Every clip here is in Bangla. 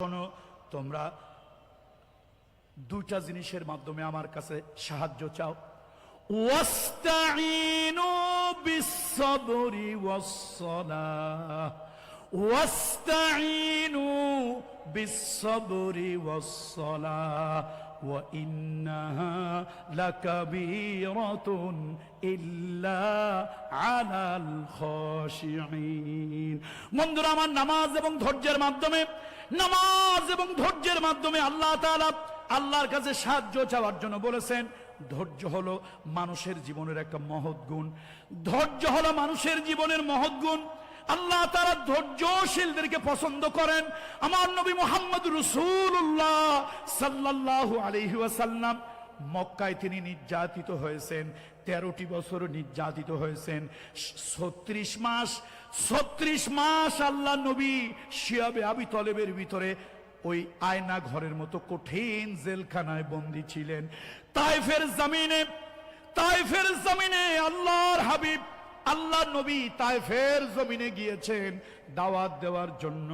শোনো, তোমরা দুইটা জিনিসের মাধ্যমে আমার কাছে সাহায্য চাও। ওয়াস্তাঈনু বিস-সাবরি ওয়াস-সালাহ, ওয়াস্তাঈনু বিস-সাবরি ওয়াস-সালাহ ওয়া ইন্নাহা লাকাবীরাতুন ইল্লা আলাল খাশিঈন। বন্ধুরা আমার, নামাজ এবং ধৈর্যের মাধ্যমে আল্লাহ তাআলা আল্লাহর কাছে সাহায্য চাওয়ার জন্য বলেছেন। ধৈর্য হলো মানুষের জীবনের একটা মহৎ গুণ। আল্লাহ তাআলা ধৈর্যশীলদেরকে পছন্দ করেন। আমার নবী মুহাম্মদ রাসূলুল্লাহ সাল্লাল্লাহু আলাইহি ওয়াসাল্লাম মক্কায় তিনি নির্যাতিত হয়েছেন, 13টি বছর নির্যাতিত হয়েছেন। 36 মাস আল্লাহ নবী শিয়াবে আবি তলেবের ভিতরে ওই আয়না ঘরের মতো কঠিন জেলখানায় বন্দী ছিলেন। তায়েফের জমিনে আল্লাহর হাবিব আল্লাহ নবী তায়েফের জমিনে গিয়েছেন দাওয়াত দেওয়ার জন্য।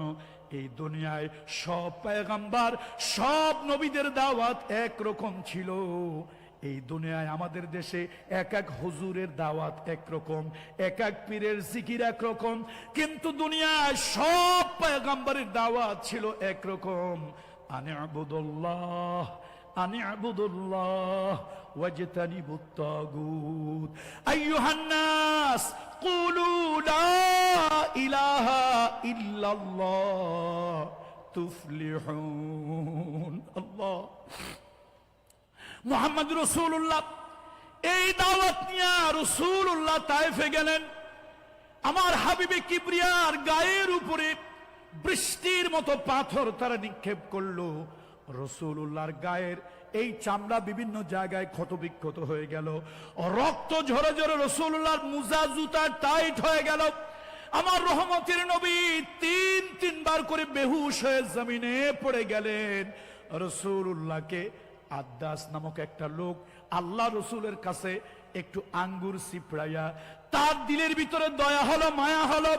এই দুনিয়ায় সব পয়গম্বর, সব নবীদের দাওয়াত একরকম ছিল। এই দুনিয়ায় আমাদের দেশে এক এক হুজুরের দাওয়াত একরকম, এক এক পীরের জিকির একরকম, কিন্তু দুনিয়ায় সব পয়গম্বরের দাওয়াত ছিল একরকম। আনি'বুদুল্লাহ ওয়াজতানিবুত তাগুত আইয়ুহান নাস কুলু লা ইলাহা ইল্লাল্লাহ তুফলিহুন। আল্লাহ, মুহাম্মদ রাসূলুল্লাহ এই দাওয়াত নিয়ে রাসূলুল্লাহ তায়েফে গেলেন। আমার হাবিবে কিবরিয়ার গায়ের উপরে বৃষ্টির মতো পাথর তারা নিক্ষেপ করলো। রাসূলুল্লাহর গায়ের এই চামড়া বিভিন্ন জায়গায় ক্ষতবিক্ষত হয়ে গেল, রক্ত ঝরে ঝরে রাসূলুল্লাহর মুজা জুতা টাইট হয়ে গেল। আমার রহমতের নবী তিনবার করে বেহুশ হয়ে জমিনে পড়ে গেলেন। রাসূলুল্লাহকে আদ্দাস নামক একটা লোক আল্লাহ রসুলের কাছে একটু আঙ্গুর সিপড়াইয়া, তার দিলের ভিতরে দয়া হলো, মায়া হলো,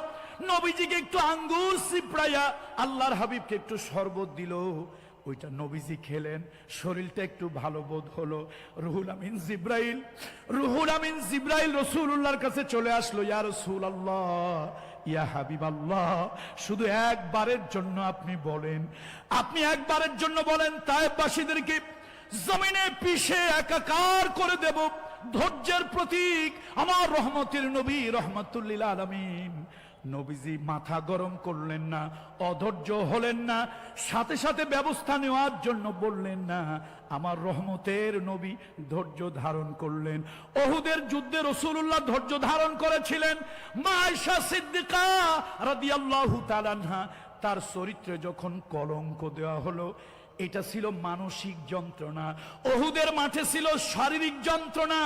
নবীজিকে একটু আঙ্গুর সিপড়াইয়া আল্লাহর হাবিবকে একটু শরবত দিল। ওইটা নবীজি খেলেন, শরীরটা একটু ভালো বোধ হলো। রুহুল আমিন জিব্রাইল রাসূলুল্লাহর কাছে চলে আসলো। ইয়া রাসূলুল্লাহ, ইয়া হাবিবাল্লাহ, শুধু একবারের জন্য আপনি একবারের জন্য বলেন তায়েফবাসীদেরকে জমিনে পিষে একাকার করে দেব। ধৈর্যের প্রতীক আমার রহমতের নবী রহমাতুল লিল আলামিন। নবীজি মাথা গরম করলেন না, অধৈর্য হলেন না, সাথে সাথে ব্যবস্থা নেওয়ার জন্য বললেন না। আমার রহমতের নবী ধৈর্য ধারণ করলেন। উহুদের যুদ্ধে রাসূলুল্লাহ ধৈর্য ধারণ করেছিলেন। মা আয়েশা সিদ্দিকা রাদিয়াল্লাহু তাআলা আনহা, তার চরিত্রে যখন কলঙ্ক দেওয়া হলো, এটা ছিল মানসিক যন্ত্রণা। উহুদের মাঠে ছিল শারীরিক যন্ত্রণা,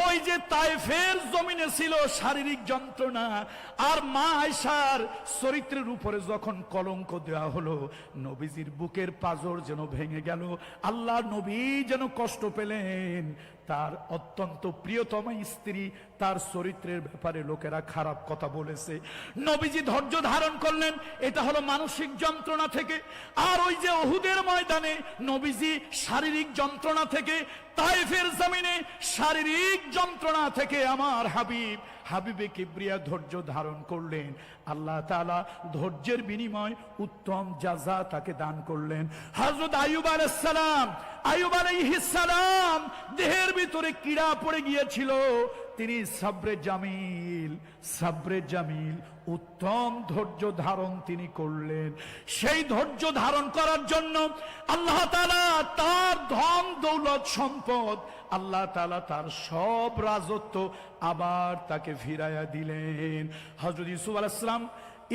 ওই যে তায়েফের জমিনে ছিল শারীরিক যন্ত্রণা। আর মা আয়েশার চরিত্রের উপরে যখন কলঙ্ক দেওয়া হলো, নবীজির বুকের পাঁজর যেন ভেঙে গেল। আল্লাহ নবী যেন কষ্ট পেলেন। তার অত্যন্ত প্রিয়তম স্ত্রী, তার চরিত্রের ব্যাপারে লোকেরা খারাপ কথা বলেছে, নবীজি ধৈর্য ধারণ করলেন। এটা হলো মানসিক যন্ত্রণা থেকে। আর ওই যে উহুদের ময়দানে নবীজি শারীরিক যন্ত্রণা থেকে, তায়েফের জমিনে শারীরিক যন্ত্রণা থেকে আমার হাবিবে কিবরিয়া ধৈর্য ধারণ করলেন। আল্লাহ তাআলা ধৈর্যের বিনিময় উত্তম জাযা তাকে দান করলেন। হযরত আইয়ুব আলাইহিস সালাম দেহের ভিতরে কীড়া পড়ে গিয়েছিল, তিনি সাবরে জামিল উত্তম ধৈর্য ধারণ তিনি করলেন। সেই ধৈর্য ধারণ করার জন্য আল্লাহ তাআলা তার ধন দৌলত সম্পদ, আল্লাহ তাআলা তার সব রাজত্ব আবার তাকে ফিরাইয়া দিলেন। হযরত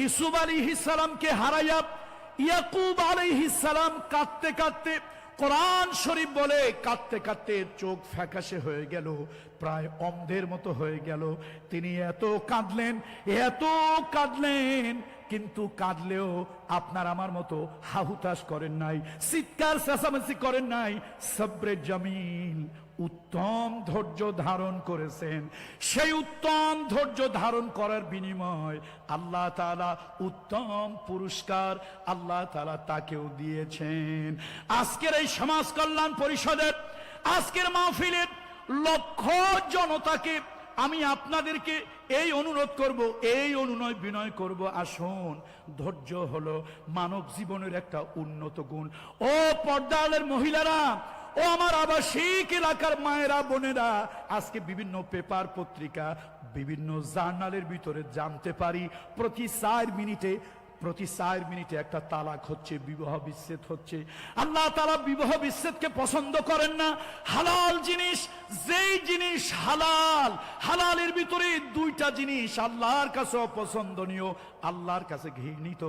ইউসুফ আলাইহিস সালামকে হারাইয়া ইয়াকুব আলাইহিস সালাম কাঁদতে কাঁদতে, কোরআন শরীফ বলে কাঁদতে কাঁদতে চোখ ফ্যাকাশে হয়ে গেল, প্রায় অন্ধের মতো হয়ে গেল। তিনি এত কাঁদলেন কিন্তু কাঁদলেও আপনার আমার মতো হাহুতাশ করেন নাই, চিৎকার চেঁচামেচি করেন নাই, সবরে জামিল, উত্তম ধৈর্য ধারণ করেছেন। সেই উত্তম ধৈর্য ধারণ করার বিনিময় আল্লাহ তাআলা উত্তম পুরস্কার আল্লাহ তাআলা তাকেও দিয়েছেন। আজকের এই সমাজ কল্যাণ পরিষদের আজকের মাহফিলের লক্ষ জনতাকে আমি আপনাদেরকে এই অনুরোধ করব, এই অনুনয় বিনয় করব, আসুন, ধৈর্য হলো মানব জীবনের একটা উন্নত গুণ। ও পর্দালের মহিলারা, ও আমার আবাসিক এলাকার মায়েরা বোনেরা, আজকে বিভিন্ন পেপার পত্রিকা বিভিন্ন জার্নালের ভিতরে জানতে পারি প্রতি 4 মিনিটে একটা তালাক হচ্ছে, বিবাহ বিচ্ছেদ হচ্ছে। আল্লাহ তাআলা বিবাহ বিচ্ছেদকে পছন্দ করেন না। হালাল জিনিস, যেই জিনিস হালাল, হালালের ভিতরে 2টা জিনিস আল্লাহর কাছে অপছন্দনীয়, আল্লাহর কাছে ঘৃণিত।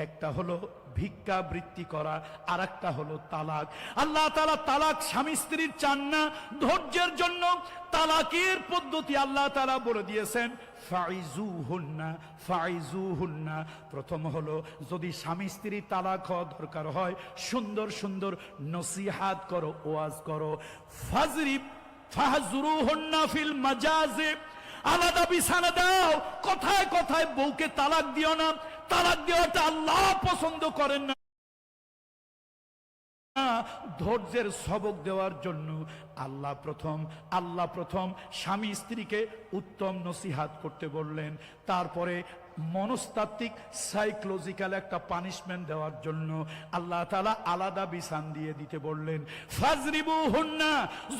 একটা হলো ভিক্ষা বৃত্তি করা, আর একটা হলো তালাক। আল্লাহ তাআলা তালাক স্বামী স্ত্রীর চান না। ধৈর্যের জন্য তালাকের পদ্ধতি আল্লাহ তাআলা বলে দিয়েছেন, ফাইজুহুন্না। প্রথম হলো, যদি স্বামী স্ত্রী তালাক হওয়া দরকার হয়, সুন্দর সুন্দর নসিহাত করো, ওয়াজ করো। ফাহজুরুহুন্না ফিল মাজাজি, আলাদা বিছানা দাও। কথায় কথায় বউকে তালাক দিও না। তালাক দেওয়াটা আল্লাহ পছন্দ করেন না। ধৈর্যের সবক দেওয়ার জন্য আল্লাহ প্রথম স্বামী স্ত্রীকে উত্তম নসিহাত করতে বললেন। তারপরে মনস্তাত্ত্বিক সাইকোলজিক্যাল একটা পানিশমেন্ট দেওয়ার জন্য আল্লাহ তাআলা আলাদা বিছান দিয়ে দিতে বললেন। ফাজরিবুহুন্না,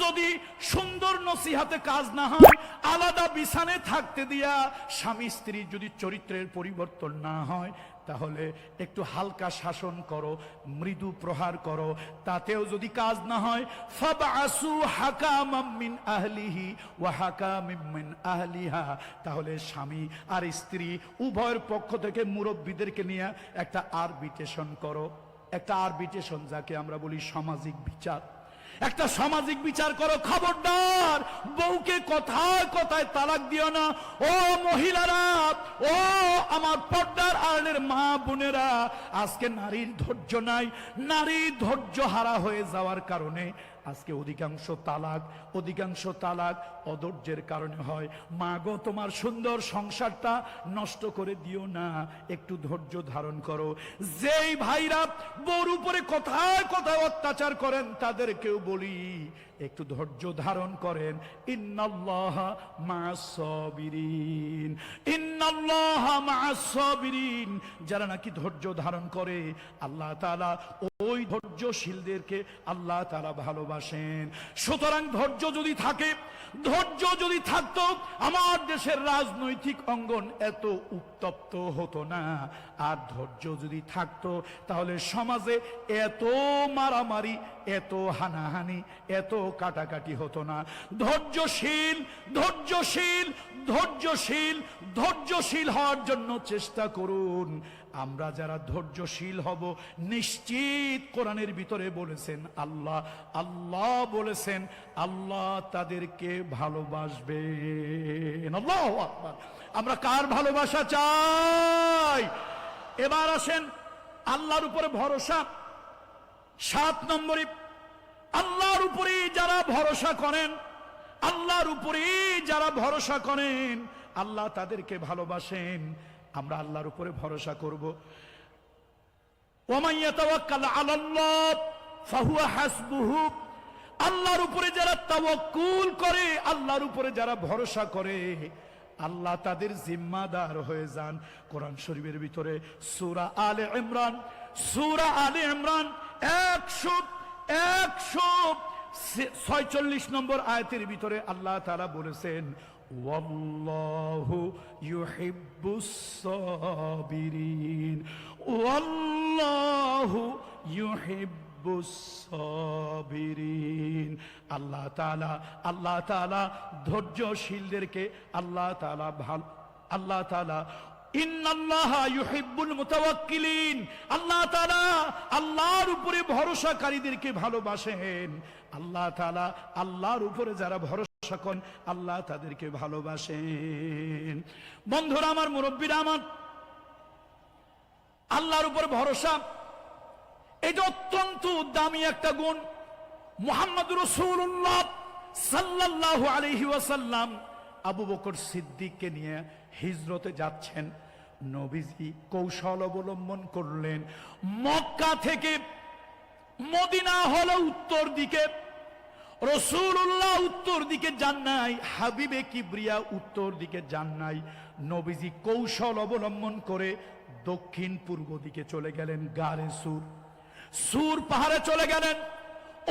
যদি সুন্দর নসিহাতে কাজ না হয়, আলাদা বিছানে থাকতে দিয়া স্বামী স্ত্রী যদি চরিত্রের পরিবর্তন না হয়, তাহলে একটু হালকা শাসন করো, মৃদু প্রহার করো। তাতেও যদি কাজ না হয়, ফাবআসু হাকামাম মিন আহলিহি ওয়া হাকামিম মিন আহলিহা, তাহলে স্বামী আর স্ত্রী উভয়ের পক্ষ থেকে মুরব্বীদেরকে নিয়ে একটা আরবিট্রেশন করো। একটা আরবিট্রেশন যাকে আমরা বলি সামাজিক বিচার। একটা সামাজিক বিচার করো। খবরদার, বউকে কথায় কথায় তালাক দিও না। ও মহিলারা, ও আমার পর্দার আড়ালের মা বোনেরা, আজকে নারীর ধৈর্য নাই। নারী ধৈর্য হারা হয়ে যাওয়ার কারণে আজকে অধিকাংশ তালাক অধৈর্যের কারণে হয়। মা গো, তোমার সুন্দর সংসারটা নষ্ট করে দিও না, একটু ধৈর্য ধারণ করো। যেই ভাইরা বউর উপরে কথায় কথায় অত্যাচার করেন, তাদেরকেও বলি একটু ধৈর্য ধারণ করেন। ইন্নাল্লাহা মা'আস সাবিরিন, ইন্নাল্লাহা মা'আস সাবিরিন। যারা নাকি ধৈর্য ধারণ করে, আল্লাহ তাআলা ওই ধৈর্যশীলদেরকে আল্লাহ তাআলা ভালোবাসেন। সুতরাং ধৈর্য যদি থাকতো, আমার দেশের রাজনৈতিক অঙ্গন এত উত্তপ্ত হতো না। আর ধৈর্য যদি থাকতো, তাহলে সমাজে এত মারামারি, এত হানাহানি, এত কাটাকাটি হতো না। ধৈর্যশীল হওয়ার জন্য চেষ্টা করুন। আমরা যারা ধৈর্যশীল হব, নিশ্চিত কোরআনের ভিতরে বলেছেন, আল্লাহ বলেছেন, আল্লাহ তাদেরকে ভালোবাসবেন। আল্লাহু আকবার। আমরা কার ভালোবাসা চাই? এবার আসেন আল্লাহর উপরে ভরসা। 7 নম্বরে, আল্লাহর উপরে যারা ভরসা করেন, আল্লাহ তাদেরকে ভালোবাসেন। আমরা আল্লাহর উপরে ভরসা করব। ওয়া মান ইয়াতাওয়াক্কাল আলাল্লাহ ফাহুয়া হাসবুহু। আল্লাহর উপরে যারা তাওয়াক্কুল করে, আল্লাহর উপরে যারা ভরসা করে, আল্লাহ তাদের জিম্মাদার হয়ে যান। কোরআন শরীফের ভিতরে সূরা আলে ইমরান 146 নম্বর আয়াতের ভিতরে আল্লাহ তাআলা বলেছেন, ওয়াল্লাহু ইউহিব্বুস সাবিরিন, ওয়াল্লাহু ইউহিব্বুস সাবিরিন। আল্লাহ তাআলা ধৈর্যশীলদেরকে আল্লাহ তাআলা ইন্নাল্লাহা ইউহিব্বুল মুতাওয়াক্কিলিন। আল্লাহ তাআলা আল্লাহর উপরে ভরসাকারীদেরকে ভালোবাসেন। আল্লাহ তাআলা আল্লাহর উপরে যারা ভরসা করেন, আল্লাহ তাদেরকে ভালোবাসেন। বন্ধুরা আমার, মুরব্বীরা আমার, আল্লাহর উপর ভরসা, এটা অত্যন্ত দামি একটা গুণ। মুহাম্মদুর রাসূলুল্লাহ সাল্লাল্লাহু আলাইহি ওয়াসাল্লাম আবু বকর সিদ্দিককে নিয়ে হিজরতে যাচ্ছেন। নবীজি কৌশল অবলম্বন করলেন। মক্কা থেকে মদিনা হলো উত্তর দিকে, রাসূলুল্লাহ উত্তর দিকে যান নাই, হাবিবে কিবরিয়া উত্তর দিকে যান নাই। নবীজি কৌশল অবলম্বন করে দক্ষিণ পূর্ব দিকে চলে গেলেন, গারে সুর, সুর পাহাড়ে চলে গেলেন।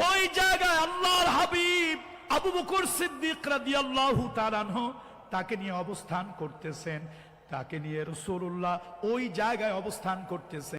ওই জায়গায় আল্লাহর হাবিব আবু বকর সিদ্দিক রাদিয়াল্লাহু তাআলা আনহু তাকে নিয়ে অবস্থান করতেছেন, তাকে নিয়ে রাসূলুল্লাহ ওই জায়গায় অবস্থান করতেছেন।